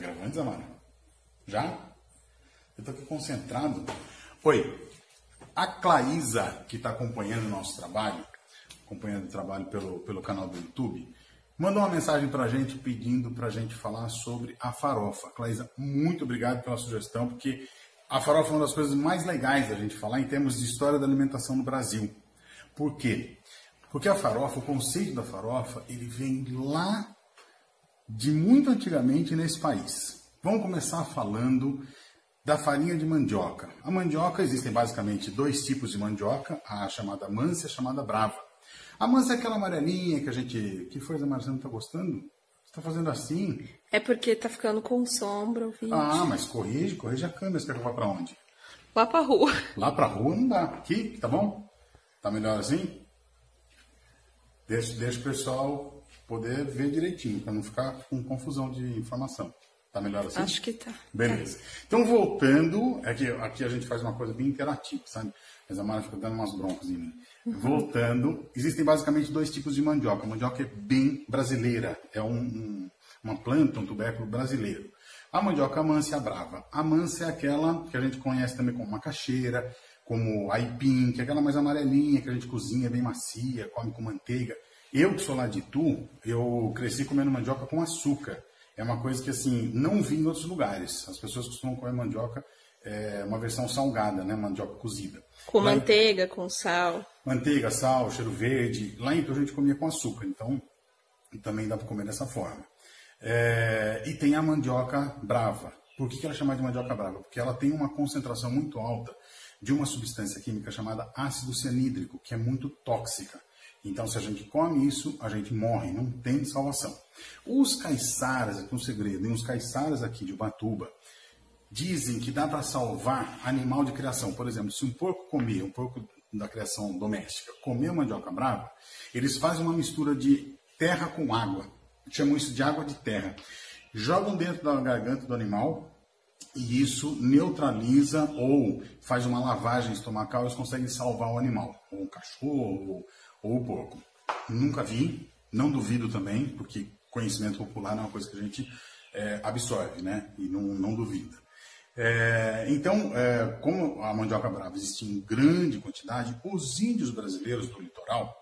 gravando, Zamara? Já? Eu tô aqui concentrado. Oi, a Claísa, que está acompanhando o nosso trabalho, acompanhando o trabalho pelo canal do YouTube, mandou uma mensagem para a gente pedindo para a gente falar sobre a farofa. Claísa, muito obrigado pela sugestão, porque a farofa é uma das coisas mais legais da gente falar em termos de história da alimentação no Brasil. Por quê? Porque a farofa, o conceito da farofa, ele vem lá de muito antigamente nesse país. Vamos começar falando da farinha de mandioca. A mandioca, existem basicamente dois tipos de mandioca, a chamada mansa e a chamada brava. A mansa é aquela amarelinha que a gente... Que foi, Zamara, você não está gostando? Você está fazendo assim? É porque tá ficando com sombra o vídeo. Ah, mas corrige a câmera. Você quer que eu vá para onde? Lá pra rua. Lá para rua não dá. Aqui, tá bom? Tá melhor assim? Deixa o pessoal poder ver direitinho, para não ficar com confusão de informação. Tá melhor assim? Acho que tá. Beleza. Então, voltando, aqui a gente faz uma coisa bem interativa, sabe? Mas a Mara fica dando umas broncas em mim. Voltando, existem basicamente dois tipos de mandioca. A mandioca é bem brasileira, é uma planta, um tubérculo brasileiro. A mandioca mansa e a brava. A mansa é aquela que a gente conhece também como macaxeira, como aipim, que é aquela mais amarelinha, que a gente cozinha bem macia, come com manteiga. Eu, que sou lá de Itu, eu cresci comendo mandioca com açúcar. É uma coisa que, assim, não vi em outros lugares. As pessoas costumam comer mandioca, uma versão salgada, né? Mandioca cozida. Com manteiga, com sal. Manteiga, sal, cheiro verde. Lá em Itu a gente comia com açúcar, então também dá para comer dessa forma. E tem a mandioca brava. Por que ela é chamada de mandioca brava? Porque ela tem uma concentração muito alta de uma substância química chamada ácido cianídrico, que é muito tóxica. Então, se a gente come isso, a gente morre, não tem salvação. Os caiçaras, aqui um segredo, e os caiçaras aqui de Ubatuba, dizem que dá para salvar animal de criação. Por exemplo, se um porco da criação doméstica, comer mandioca brava, eles fazem uma mistura de terra com água. Chamam isso de água de terra. Jogam dentro da garganta do animal e isso neutraliza ou faz uma lavagem estomacal e eles conseguem salvar o animal. Ou o cachorro, ou o porco. Nunca vi, não duvido também, porque conhecimento popular não é uma coisa que a gente absorve, né? E não duvida. Então, como a mandioca brava existia em grande quantidade, os índios brasileiros do litoral,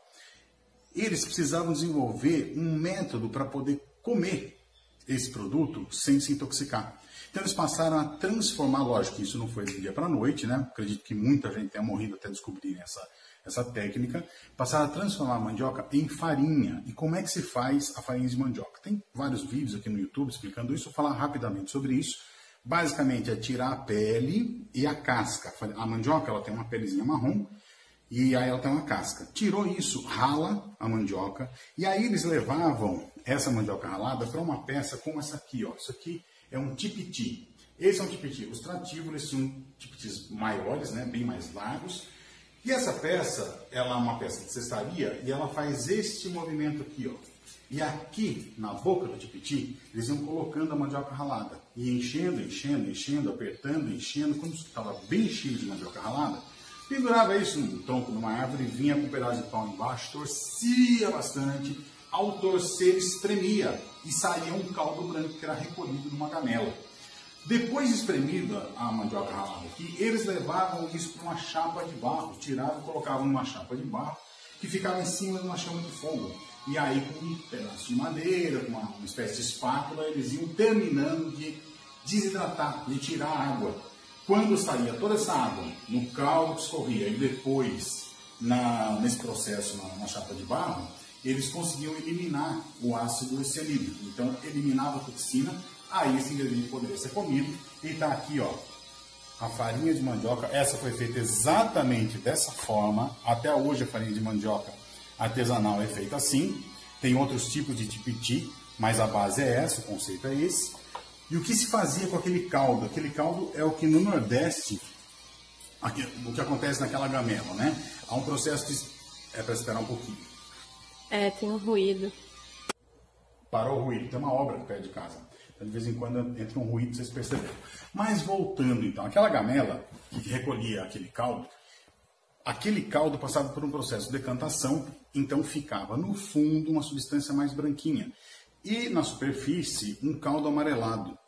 eles precisavam desenvolver um método para poder comer esse produto sem se intoxicar. Então eles passaram a transformar, lógico que isso não foi do dia para a noite, né? Acredito que muita gente tenha morrido até descobrir essa técnica. Passaram a transformar a mandioca em farinha. E como é que se faz a farinha de mandioca? Tem vários vídeos aqui no YouTube explicando isso, vou falar rapidamente sobre isso. Basicamente é tirar a pele e a casca. A mandioca ela tem uma pelezinha marrom e aí ela tem uma casca. Tirou isso, rala a mandioca e aí eles levavam essa mandioca ralada para uma peça como essa aqui, ó. Isso aqui é um tipiti. Esse é um tipiti. Os tratívoros são tipitis maiores, né, bem mais largos. E essa peça, ela é uma peça de cestaria e ela faz este movimento aqui, ó. E aqui, na boca do tipiti, eles iam colocando a mandioca ralada. E enchendo, apertando, enchendo. Quando estava bem cheio de mandioca ralada, pendurava isso no tronco de uma árvore, vinha com um pedaço de pau embaixo, torcia bastante. Ao torcer, espremia e saía um caldo branco que era recolhido numa gamela. Depois de espremida a mandioca ralada aqui, eles levavam isso para uma chapa de barro, tiravam e colocavam numa chapa de barro que ficava em cima de uma chama de fogo. E aí, com um pedaço de madeira, com uma espécie de espátula, eles iam terminando de desidratar, de tirar a água. Quando saía toda essa água no caldo que escorria e depois nesse processo na chapa de barro, eles conseguiam eliminar o ácido cianídrico. Então, eliminava a toxina, aí esse ingrediente poderia ser comido. E está aqui, ó, a farinha de mandioca. Essa foi feita exatamente dessa forma. Até hoje a farinha de mandioca artesanal é feita assim. Tem outros tipos de tipiti, mas a base é essa, o conceito é esse. E o que se fazia com aquele caldo? Aquele caldo é o que no Nordeste, o que acontece naquela gamela, né? Há um processo de... É para esperar um pouquinho. Tem um ruído. Parou o ruído. Tem uma obra perto de casa. Então, de vez em quando entra um ruído, vocês perceberam. Mas voltando então, aquela gamela que recolhia aquele caldo passava por um processo de decantação, então ficava no fundo uma substância mais branquinha. E na superfície um caldo amarelado.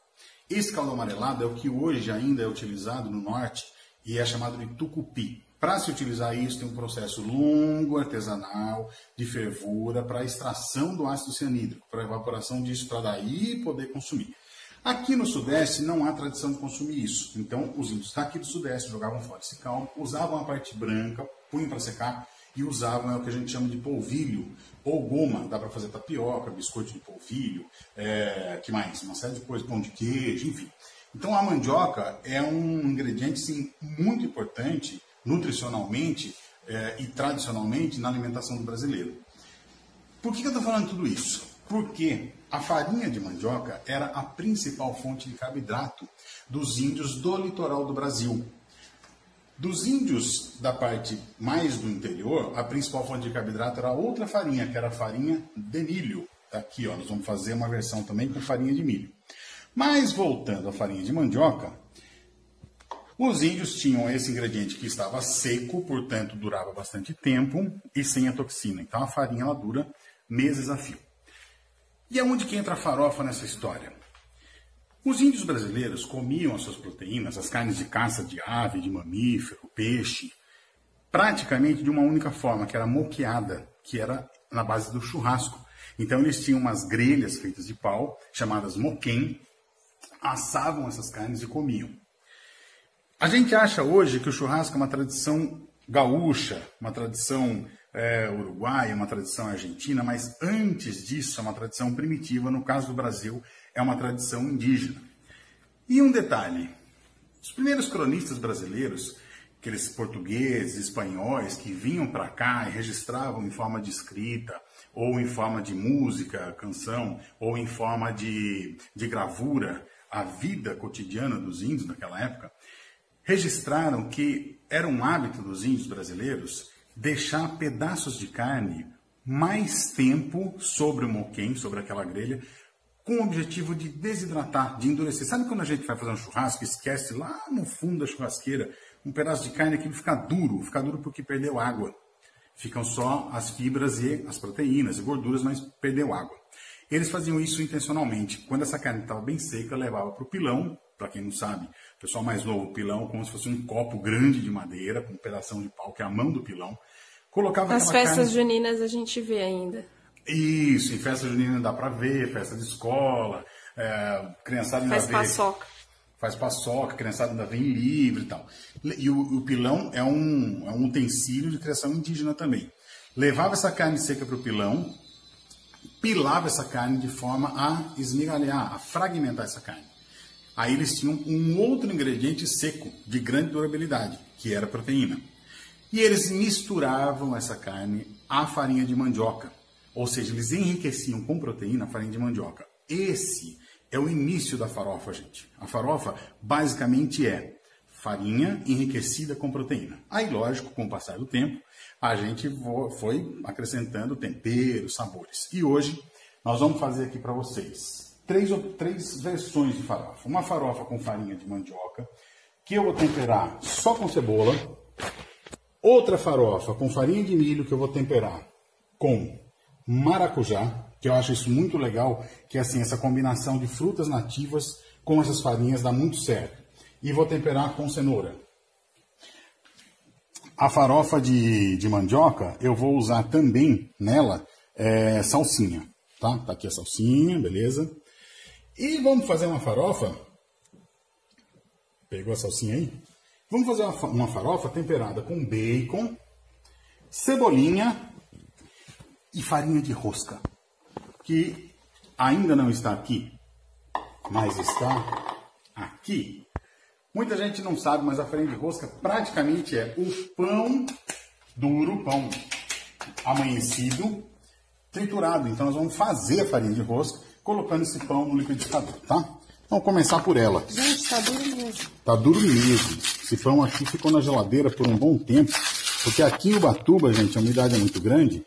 Esse caldo amarelado é o que hoje ainda é utilizado no norte e é chamado de tucupi. Para se utilizar isso, tem um processo longo, artesanal, de fervura, para a extração do ácido cianídrico, para a evaporação disso, para daí poder consumir. Aqui no Sudeste não há tradição de consumir isso. Então, os índios daqui do Sudeste jogavam fora esse caldo, usavam a parte branca, punham para secar e usavam o que a gente chama de polvilho ou goma. Dá para fazer tapioca, biscoito de polvilho, que mais? Uma série de coisas, pão de queijo, enfim. Então, a mandioca é um ingrediente, sim, muito importante nutricionalmente e tradicionalmente na alimentação do brasileiro. Por que eu estou falando tudo isso? Porque a farinha de mandioca era a principal fonte de carboidrato dos índios do litoral do Brasil. Dos índios da parte mais do interior, a principal fonte de carboidrato era outra farinha, que era a farinha de milho. Tá aqui, ó, nós vamos fazer uma versão também com farinha de milho. Mas voltando à farinha de mandioca, os índios tinham esse ingrediente que estava seco, portanto durava bastante tempo e sem a toxina. Então a farinha ela dura meses a fio. E aonde que entra a farofa nessa história? Os índios brasileiros comiam as suas proteínas, as carnes de caça de ave, de mamífero, peixe, praticamente de uma única forma, que era moqueada, que era na base do churrasco. Então eles tinham umas grelhas feitas de pau, chamadas moquém, assavam essas carnes e comiam. A gente acha hoje que o churrasco é uma tradição gaúcha, uma tradição uruguaia, uma tradição argentina, mas antes disso é uma tradição primitiva, no caso do Brasil, é uma tradição indígena. E um detalhe, os primeiros cronistas brasileiros, aqueles portugueses, espanhóis que vinham para cá e registravam em forma de escrita, ou em forma de música, canção, ou em forma de gravura, a vida cotidiana dos índios naquela época, registraram que era um hábito dos índios brasileiros deixar pedaços de carne mais tempo sobre o moquém, sobre aquela grelha, com o objetivo de desidratar, de endurecer. Sabe quando a gente vai fazer um churrasco e esquece lá no fundo da churrasqueira um pedaço de carne, aquilo fica duro porque perdeu água. Ficam só as fibras e as proteínas e gorduras, mas perdeu água. Eles faziam isso intencionalmente. Quando essa carne estava bem seca, levava para o pilão. Para quem não sabe, o pessoal mais novo, pilão, como se fosse um copo grande de madeira, com um pedação de pau, que é a mão do pilão. Colocava Nas aquela festas carne... juninas a gente vê ainda. Isso, em festa junina dá para ver, festa de escola, criançada ainda Faz paçoca. Faz paçoca, criançada ainda vem livre e tal. E o pilão é um utensílio de criação indígena também. Levava essa carne seca para o pilão, pilava essa carne de forma a esmigalhar, a fragmentar essa carne. Aí eles tinham um outro ingrediente seco, de grande durabilidade, que era a proteína. E eles misturavam essa carne à farinha de mandioca. Ou seja, eles enriqueciam com proteína a farinha de mandioca. Esse é o início da farofa, gente. A farofa basicamente é farinha enriquecida com proteína. Aí, lógico, com o passar do tempo, a gente foi acrescentando temperos, sabores. E hoje nós vamos fazer aqui para vocês três versões de farofa. Uma farofa com farinha de mandioca, que eu vou temperar só com cebola. Outra farofa com farinha de milho, que eu vou temperar com maracujá, que eu acho isso muito legal, que é assim, essa combinação de frutas nativas com essas farinhas dá muito certo. E vou temperar com cenoura. A farofa de mandioca, eu vou usar também nela salsinha, tá? Tá aqui a salsinha, beleza? E vamos fazer uma farofa. Pegou a salsinha aí? Vamos fazer uma farofa temperada com bacon, cebolinha e farinha de rosca, que ainda não está aqui, mas está aqui. Muita gente não sabe, mas a farinha de rosca praticamente é o pão duro, pão amanhecido, triturado. Então nós vamos fazer a farinha de rosca colocando esse pão no liquidificador, tá? Vamos começar por ela. Gente, tá duro mesmo. Tá duro mesmo. Esse pão aqui ficou na geladeira por um bom tempo, porque aqui em Ubatuba, gente, a umidade é muito grande.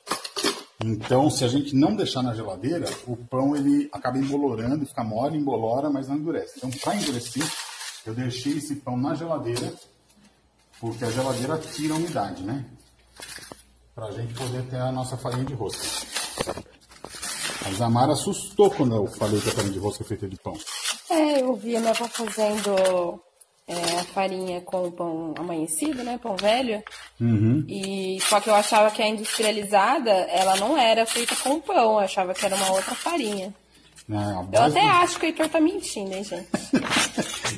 Então, se a gente não deixar na geladeira, o pão ele acaba embolorando, fica mole, embolora, mas não endurece. Então, para endurecer, eu deixei esse pão na geladeira, porque a geladeira tira a umidade, né? Para a gente poder ter a nossa farinha de rosca. A Zamara assustou quando eu falei que a farinha de rosca é feita de pão. Eu vi a minha avó fazendo a farinha com pão amanhecido, né? Pão velho. E só que eu achava que a industrializada, ela não era feita com pão. Eu achava que era uma outra farinha. Eu até acho que o Heitor tá mentindo, hein, gente?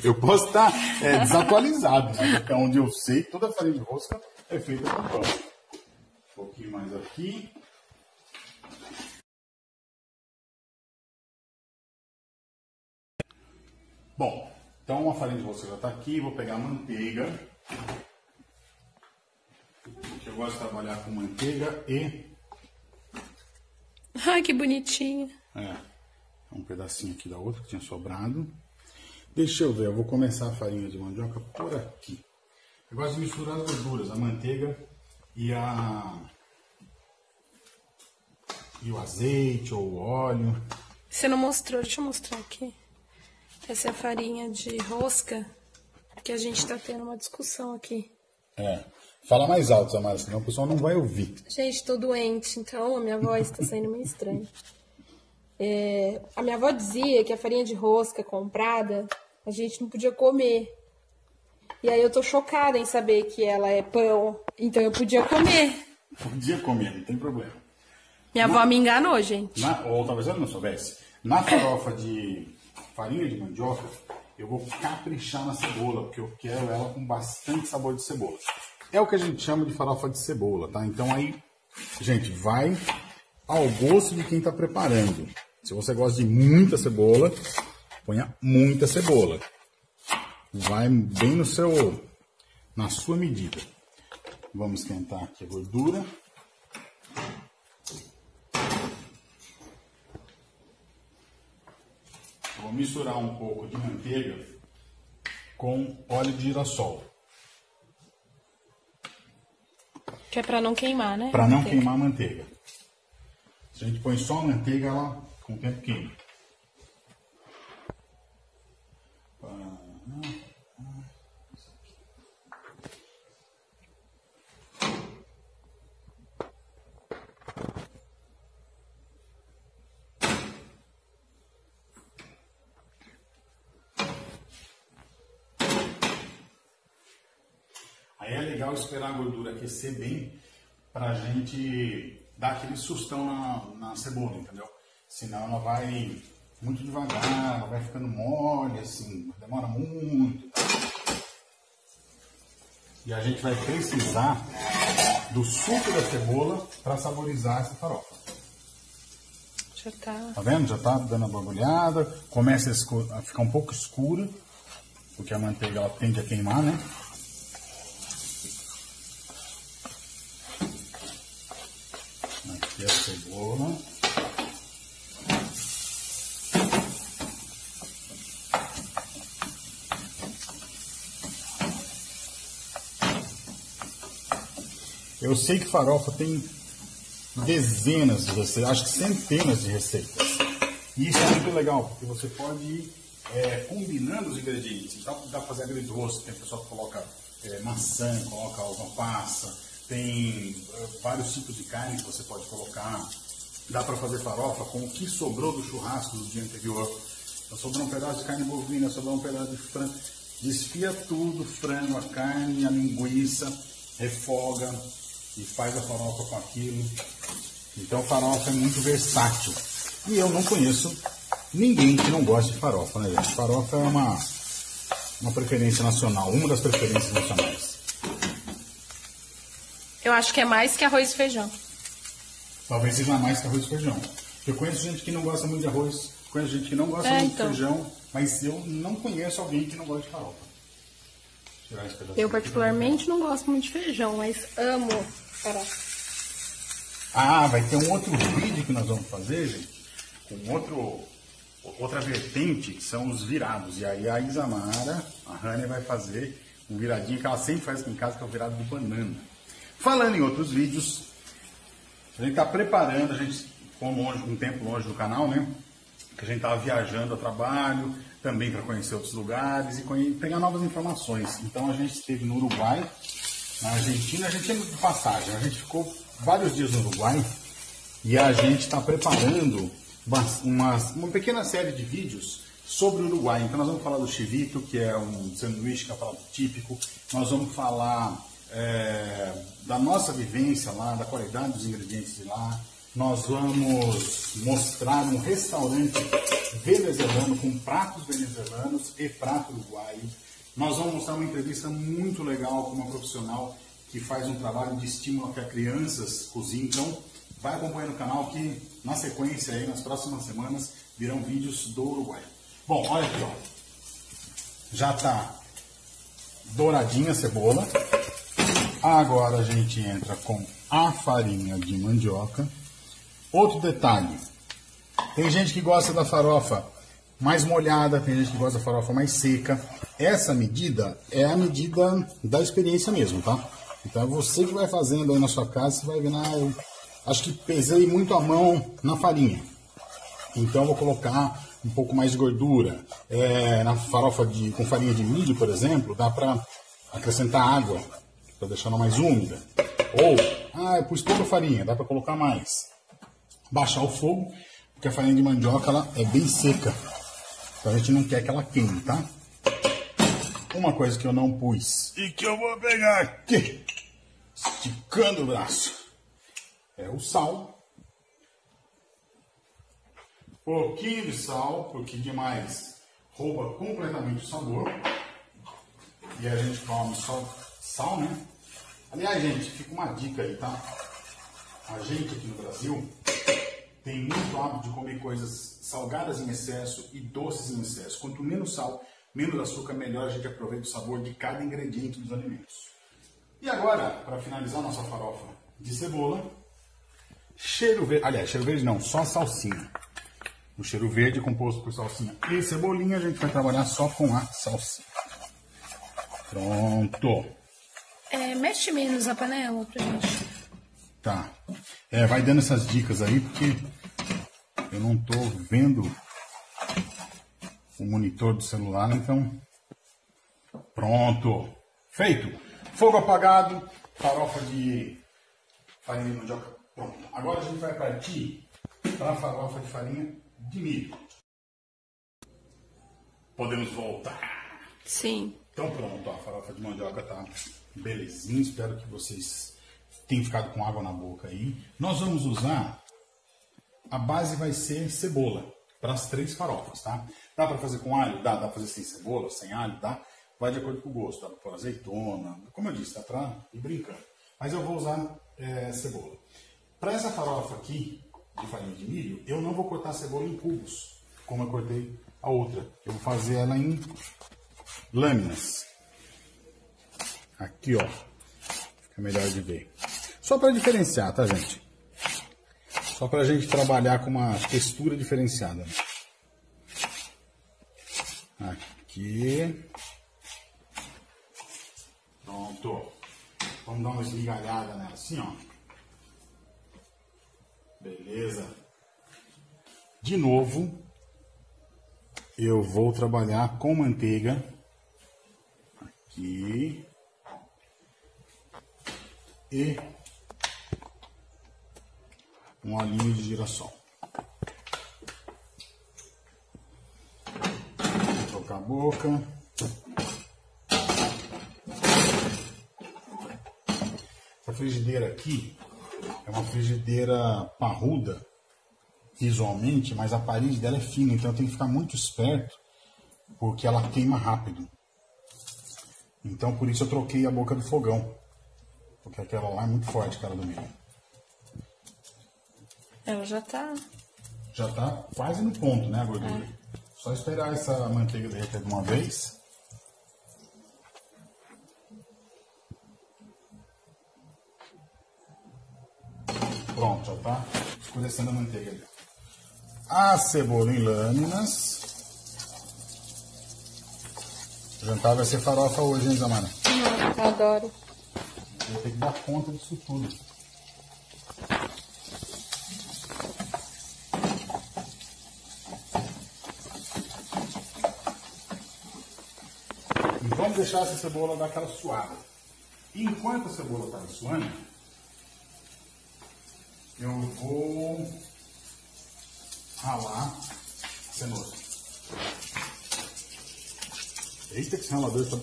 Eu posso estar desatualizado, mas até onde eu sei, toda farinha de rosca é feita com pão. Um pouquinho mais aqui. Bom, então a farinha de rosca já está aqui. Vou pegar a manteiga. Eu gosto de trabalhar com manteiga e... Ai, que bonitinha. Um pedacinho aqui da outra que tinha sobrado. Deixa eu ver, eu vou começar a farinha de mandioca por aqui. Eu gosto de misturar as gorduras, a manteiga e o azeite ou o óleo. Você não mostrou, deixa eu mostrar aqui. Essa é a farinha de rosca que a gente tá tendo uma discussão aqui. Fala mais alto, Samara, senão o pessoal não vai ouvir. Gente, tô doente, então a minha voz tá saindo meio estranha. A minha avó dizia que a farinha de rosca comprada a gente não podia comer. E aí eu tô chocada em saber que ela é pão, então eu podia comer. Podia comer, não tem problema. Minha avó me enganou, gente. Ou talvez ela não soubesse. Na farofa de farinha de mandioca, eu vou caprichar na cebola, porque eu quero ela com bastante sabor de cebola. É o que a gente chama de farofa de cebola, tá? Então aí, gente, vai ao gosto de quem tá preparando. Se você gosta de muita cebola, ponha muita cebola. Vai bem na sua medida. Vamos esquentar aqui a gordura. Vou misturar um pouco de manteiga com óleo de girassol. Que é pra não queimar, né? Para não queimar a manteiga. Se a gente põe só a manteiga, ela com o tempo queima. Aí é legal esperar a gordura aquecer bem pra gente dar aquele sustão na cebola, entendeu? Senão ela vai muito devagar, ela vai ficando mole, assim, demora muito. E a gente vai precisar do suco da cebola para saborizar essa farofa. Já tá. Tá vendo? Já tá dando a borbulhada, começa a ficar um pouco escura, porque a manteiga ela tende a queimar, né? Aqui a cebola. Eu sei que farofa tem dezenas de receitas, acho que centenas de receitas. E isso é muito legal, porque você pode ir combinando os ingredientes. Então dá para fazer agridoce, tem pessoal que coloca maçã, coloca uva passa, tem vários tipos de carne que você pode colocar. Dá para fazer farofa com o que sobrou do churrasco do dia anterior. Então, sobrou um pedaço de carne bovina, sobrou um pedaço de frango. Desfia tudo, frango, a carne, a linguiça, refoga e faz a farofa com aquilo. Então farofa é muito versátil. E eu não conheço ninguém que não goste de farofa, né, gente? Farofa é uma preferência nacional, uma das preferências nacionais. Eu acho que é mais que arroz e feijão. Talvez seja mais que arroz e feijão. Eu conheço gente que não gosta muito de arroz, conheço gente que não gosta muito de feijão, mas eu não conheço alguém que não gosta de farofa. Eu particularmente não gosto muito de feijão, mas amo farofa. Ah, vai ter um outro vídeo que nós vamos fazer, gente, com outra vertente, que são os virados. E aí a Isamara, a Hannah, vai fazer um viradinho que ela sempre faz aqui em casa, que é o virado de banana. Falando em outros vídeos, a gente está preparando, a gente ficou um tempo longe do canal, né? Que a gente estava viajando a trabalho, também para conhecer outros lugares e pegar novas informações. Então a gente esteve no Uruguai, na Argentina, a gente ia de passagem, a gente ficou vários dias no Uruguai e a gente está preparando uma pequena série de vídeos sobre o Uruguai. Então nós vamos falar do chivito, que é um sanduíche, que é um prato típico. Nós vamos falar da nossa vivência lá, da qualidade dos ingredientes de lá. Nós vamos mostrar um restaurante venezuelano com pratos venezuelanos e prato uruguaio. Nós vamos mostrar uma entrevista muito legal com uma profissional que faz um trabalho de estímulo para crianças cozinham. Então, vai acompanhando o canal que na sequência, aí, nas próximas semanas, virão vídeos do Uruguai. Bom, olha aqui, ó. Já está douradinha a cebola. Agora a gente entra com a farinha de mandioca. Outro detalhe, tem gente que gosta da farofa mais molhada, tem gente que gosta da farofa mais seca. Essa medida é a medida da experiência mesmo, tá? Então é você que vai fazendo aí na sua casa, você vai vendo, eu acho que pesei muito a mão na farinha. Então eu vou colocar um pouco mais de gordura. Na farofa com farinha de milho, por exemplo, dá para acrescentar água, para deixar ela mais úmida. Ou, eu pus pouca farinha, dá para colocar mais. Baixar o fogo, porque a farinha de mandioca ela é bem seca. Então a gente não quer que ela queime, tá? Uma coisa que eu não pus e que eu vou pegar aqui, esticando o braço, é o sal. Pouquinho de sal, porque demais rouba completamente o sabor. E a gente come só sal, né? Aliás, gente, fica uma dica aí, tá? A gente aqui no Brasil tem muito hábito de comer coisas salgadas em excesso e doces em excesso. Quanto menos sal, menos açúcar, melhor a gente aproveita o sabor de cada ingrediente dos alimentos. E agora, para finalizar nossa farofa de cebola, cheiro verde. Aliás, cheiro verde não, só salsinha. O cheiro verde composto por salsinha e cebolinha, a gente vai trabalhar só com a salsinha. Pronto. Mexe menos a panela pra gente. Tá. Vai dando essas dicas aí, porque eu não tô vendo o monitor do celular, então... Pronto. Feito. Fogo apagado, farofa de farinha de mandioca. Pronto. Agora a gente vai partir para a farofa de farinha de milho. Podemos voltar. Sim. Então pronto, a farofa de mandioca tá belezinha. Espero que vocês tenham ficado com água na boca aí. Nós vamos usar, a base vai ser cebola, para as 3 farofas, tá? Dá para fazer com alho? Dá para fazer sem cebola, sem alho, tá? Vai de acordo com o gosto, dá para pôr azeitona, como eu disse, dá para ir brincando. Mas eu vou usar cebola. Para essa farofa aqui, de farinha de milho, eu não vou cortar a cebola em cubos, como eu cortei a outra. Eu vou fazer ela em lâminas. Aqui, ó. Fica melhor de ver. Só para diferenciar, tá, gente? Só para a gente trabalhar com uma textura diferenciada. Aqui. Pronto. Vamos dar uma esmigalhada nela assim, ó. Beleza. De novo, eu vou trabalhar com manteiga. Aqui. E um olhinho de girassol. Vou trocar a boca. Essa frigideira aqui é uma frigideira parruda visualmente, mas a parede dela é fina, então eu tenho que ficar muito esperto porque ela queima rápido. Então por isso eu troquei a boca do fogão. Porque aquela lá é muito forte, cara do meio. Ela já tá quase no ponto, né, a gordura? Só esperar essa manteiga derreter de uma vez. Pronto, já tá escurecendo a manteiga ali. A cebola em lâminas. O jantar vai ser farofa hoje, hein, Zamara? Eu adoro. Vou ter que dar conta disso tudo. E vamos deixar essa cebola dar aquela suada. E enquanto a cebola está suando, eu vou ralar a cenoura. Eita, que esse ralador está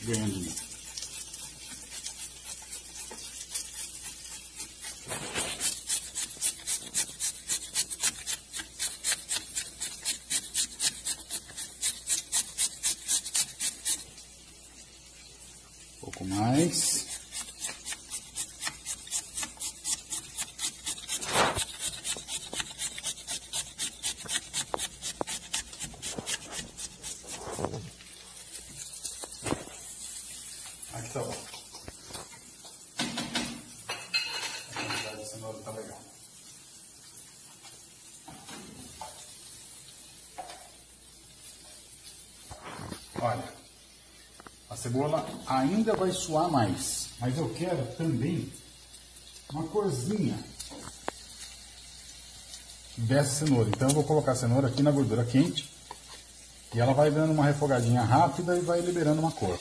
ganhando de mim. Um pouco mais. Aqui tá bom. A quantidade de cenoura tá legal. Olha, a cebola ainda vai suar mais, mas eu quero também uma corzinha dessa cenoura. Então eu vou colocar a cenoura aqui na gordura quente e ela vai dando uma refogadinha rápida e vai liberando uma cor.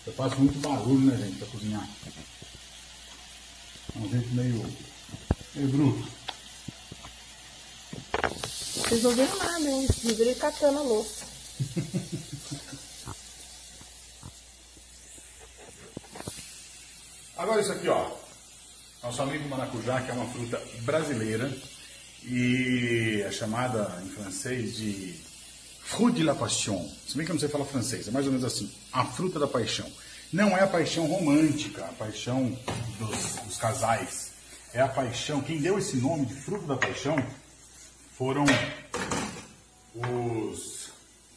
Eu faço muito barulho, né, gente, para cozinhar. É um jeito meio bruto. Vocês não viram nada, hein? Viram ele catando a louça. Agora isso aqui, ó. Nosso amigo maracujá, que é uma fruta brasileira e é chamada em francês de fruit de la passion. Se bem que eu não sei falar francês, é mais ou menos assim, a fruta da paixão. Não é a paixão romântica, a paixão dos casais. É a paixão, quem deu esse nome de fruta da paixão foram os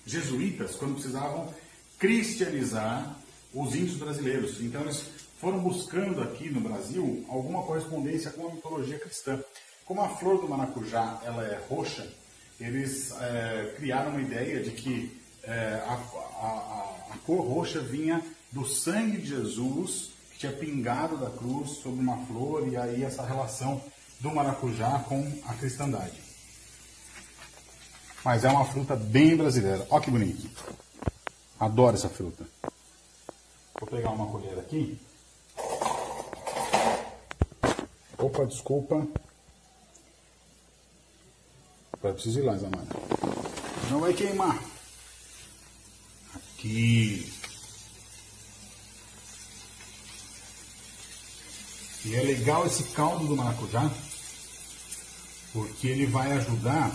jesuítas, quando precisavam cristianizar os índios brasileiros. Então eles foram buscando aqui no Brasil alguma correspondência com a mitologia cristã. Como a flor do maracujá ela é roxa, eles criaram uma ideia de que a cor roxa vinha do sangue de Jesus, que tinha pingado da cruz sobre uma flor, e aí essa relação do maracujá com a cristandade. Mas é uma fruta bem brasileira. Olha que bonito. Adoro essa fruta. Vou pegar uma colher aqui. Opa, desculpa. Eu preciso ir lá, Zamara. Não vai queimar. Aqui. E é legal esse caldo do maracujá, porque ele vai ajudar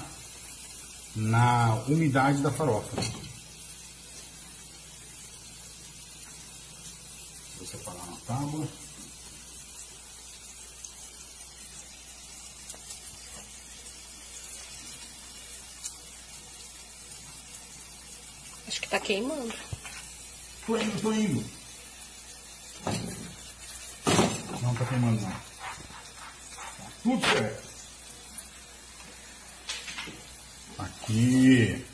na umidade da farofa. Vou separar na tábua. Acho que tá queimando. Tô indo. Não tá queimando não. Tá tudo certo. Aqui.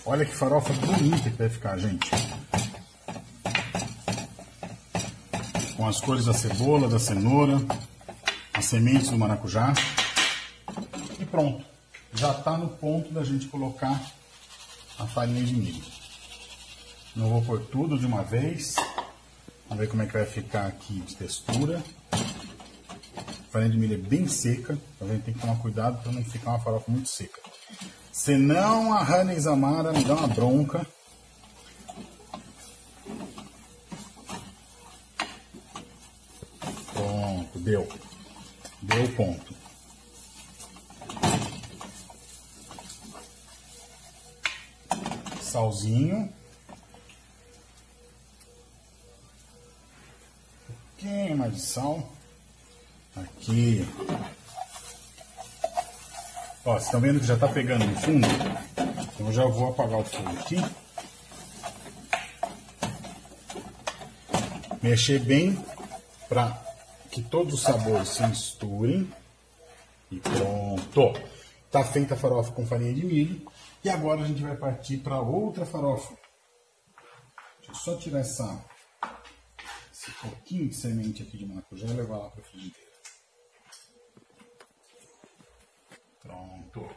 Olha que farofa bonita que vai ficar, gente. Com as cores da cebola, da cenoura, as sementes do maracujá. E pronto. Já está no ponto da gente colocar a farinha de milho. Não vou pôr tudo de uma vez. Vamos ver como é que vai ficar aqui de textura. A farinha de milho é bem seca, então a gente tem que tomar cuidado para não ficar uma farofa muito seca. Senão a Hannah e Zamara me dão uma bronca. Pronto, deu. Deu o ponto. Salzinho. Um pouquinho mais de sal. Aqui. Ó, vocês estão vendo que já está pegando no fundo? Então eu já vou apagar o fogo aqui. Mexer bem para que todos os sabores se misturem. E pronto. Tá feita a farofa com farinha de milho. E agora a gente vai partir para outra farofa. Deixa eu só tirar esse pouquinho de semente aqui de maracujá e levar lá para a frigideira. Pronto.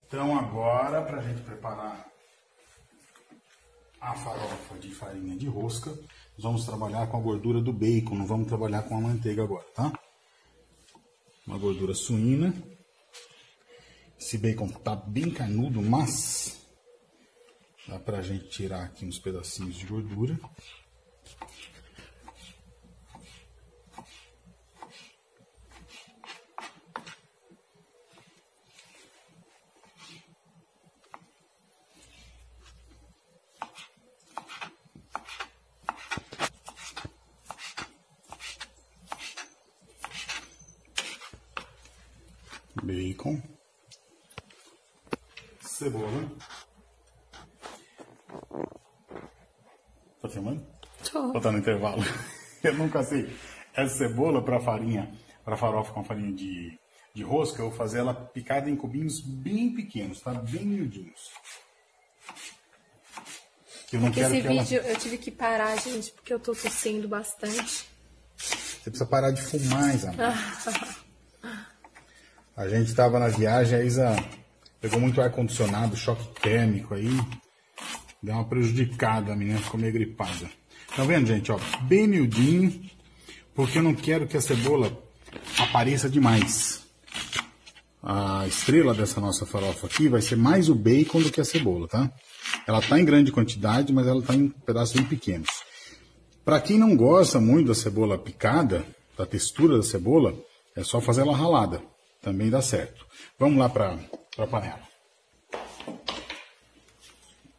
Então agora, para a gente preparar a farofa de farinha de rosca, nós vamos trabalhar com a gordura do bacon, não vamos trabalhar com a manteiga agora, tá? Uma gordura suína. Esse bacon tá bem carnudo, mas dá pra gente tirar aqui uns pedacinhos de gordura. Bacon, cebola. Tá filmando? Tô. Ou tá no intervalo? Eu nunca sei. Essa cebola para farinha, para farofa com farinha de rosca, eu vou fazer ela picada em cubinhos bem pequenos, tá? Bem miudinhos. Eu não quero Esse que ela... vídeo eu tive que parar, gente, porque eu tô tossindo bastante. Você precisa parar de fumar, Isabel. A gente estava na viagem, a Isa pegou muito ar-condicionado, choque térmico aí. Deu uma prejudicada, a menina ficou meio gripada. Tá vendo, gente? Ó, bem miudinho, porque eu não quero que a cebola apareça demais. A estrela dessa nossa farofa aqui vai ser mais o bacon do que a cebola, tá? Ela tá em grande quantidade, mas ela tá em pedaços bem pequenos. Para quem não gosta muito da cebola picada, da textura da cebola, é só fazer ela ralada. Também dá certo. Vamos lá para a panela.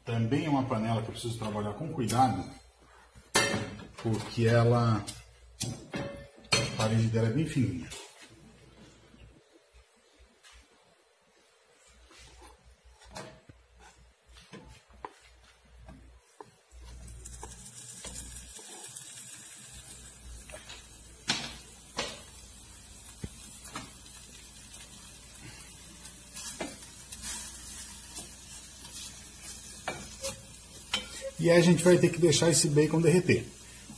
Também é uma panela que eu preciso trabalhar com cuidado, porque a parede dela é bem fininha. E aí a gente vai ter que deixar esse bacon derreter.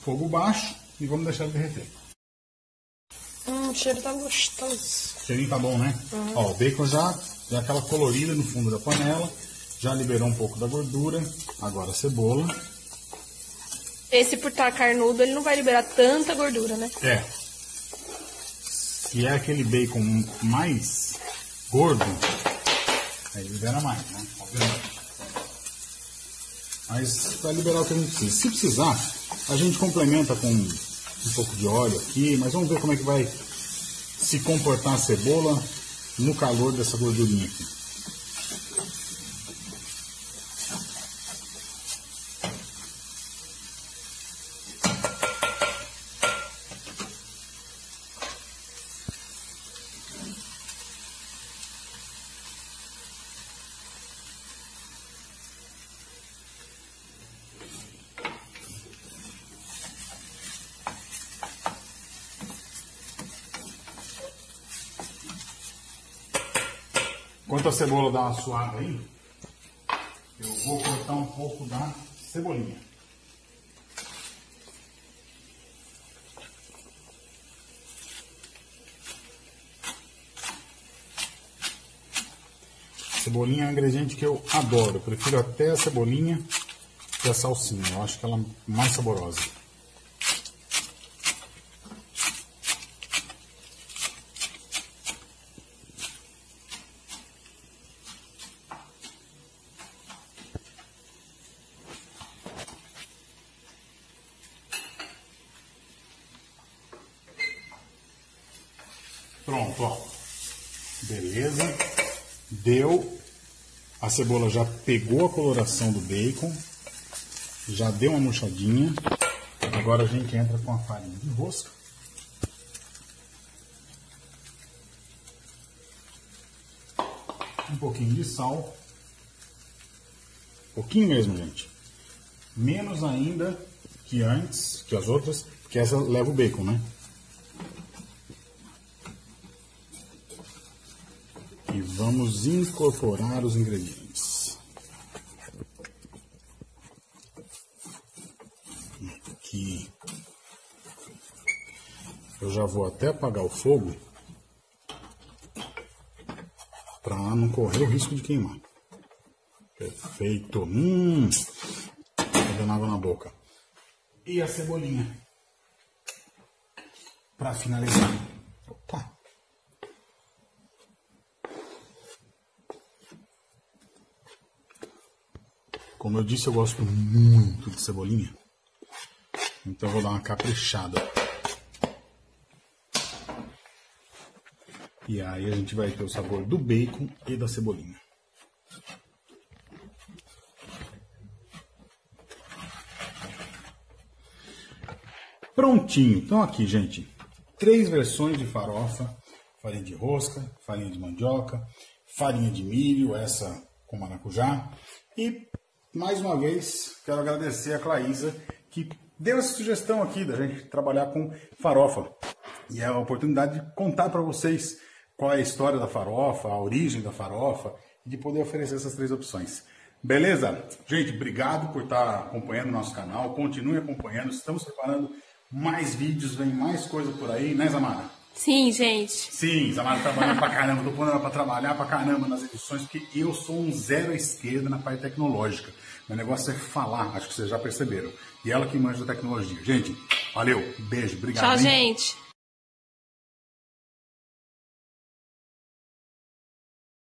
Fogo baixo e vamos deixar ele derreter. O cheiro tá gostoso. O cheirinho tá bom, né? Uhum. Ó, o bacon já deu aquela colorida no fundo da panela. Já liberou um pouco da gordura. Agora a cebola. Esse, por estar carnudo, ele não vai liberar tanta gordura, né? É. Se é aquele bacon mais gordo, aí libera mais, né? Obviamente. Mas vai liberar o que a gente precisa. Se precisar, a gente complementa com um pouco de óleo aqui, mas vamos ver como é que vai se comportar a cebola no calor dessa gordurinha aqui. Enquanto a cebola dá uma suada aí, eu vou cortar um pouco da cebolinha. Cebolinha é um ingrediente que eu adoro. Eu prefiro até a cebolinha que a salsinha. Eu acho que ela é mais saborosa. Pronto, ó. Beleza. Deu. A cebola já pegou a coloração do bacon. Já deu uma murchadinha. Agora a gente entra com a farinha de rosca. Um pouquinho de sal. Pouquinho mesmo, gente. Menos ainda que antes, que as outras, porque essa leva o bacon, né? E vamos incorporar os ingredientes. Aqui. Eu já vou até apagar o fogo para Para não correr o risco de queimar. Perfeito. Tá dando água na boca. E a cebolinha. Para finalizar. Opa. Como eu disse, eu gosto muito de cebolinha. Então eu vou dar uma caprichada. E aí a gente vai ter o sabor do bacon e da cebolinha. Prontinho. Então aqui, gente, 3 versões de farofa. Farinha de rosca, farinha de mandioca, farinha de milho, essa com maracujá. E, mais uma vez, quero agradecer a Claísa, que deu essa sugestão aqui da gente trabalhar com farofa. E é a oportunidade de contar para vocês qual é a história da farofa, a origem da farofa, e de poder oferecer essas 3 opções. Beleza? Gente, obrigado por estar acompanhando o nosso canal. Continue acompanhando. Estamos preparando mais vídeos, vem mais coisa por aí, né, Zamara? Sim, gente. Sim, Zamara trabalhando pra caramba. Tô pondo ela pra trabalhar pra caramba nas edições, porque eu sou um zero à esquerda na parte tecnológica. Meu negócio é falar, acho que vocês já perceberam. E ela que manja da tecnologia. Gente, valeu, beijo, obrigado. Tchau, hein? gente.